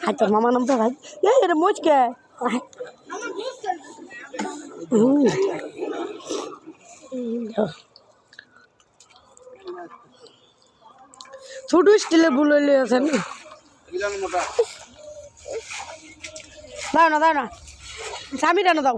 high তোর মামা নাম তো ভাই এটা মুচকে ছোট স্টিলে বুললে আছে না দাও না স্বামী রানো দাও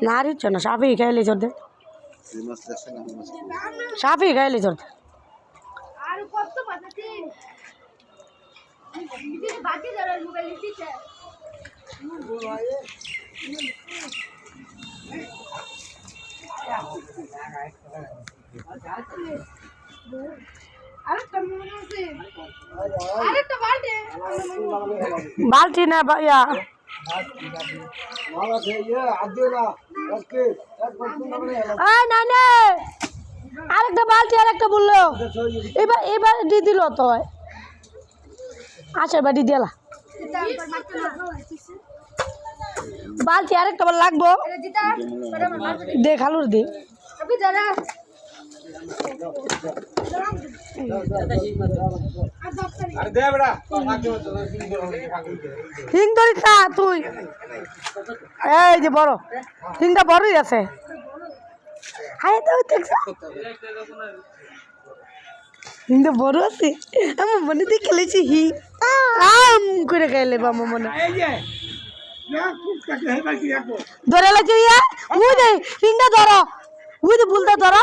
নারী না সাফি খাইলে চলতে সাফি খাইলে চলতে बाल्टी ना भैया আরেকটা বালতি আরেকটা বললো এবার দিয়ে দিল তো আচ্ছা এবার দিয়ে দিলা বালতি আরেকটা বার লাগবো দে খালুর দে হিং ধরিস না তুই এই যে বড় হিংটা বড়ই আছে হাই তো হিংটা বড় আছে আমার মনে দিয়ে খেলেছি হি আম করে খাইলে বাবা মনে ধরে লাগছে ওই দে হিংটা ধরো ওই যে বলতে ধরো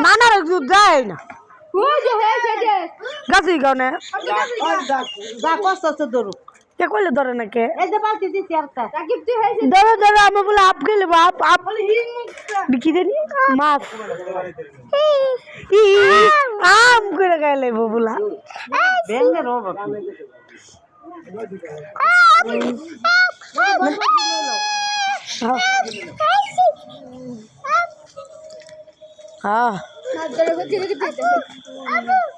না না গায় না গাছি গাও না ধরো কে কইলে ধরে না কে ধরো ধরো আমি বলে আপ গেলে আপ বিকি দেনি মাছ আম করে গাইলে ববুলা হ্যাঁ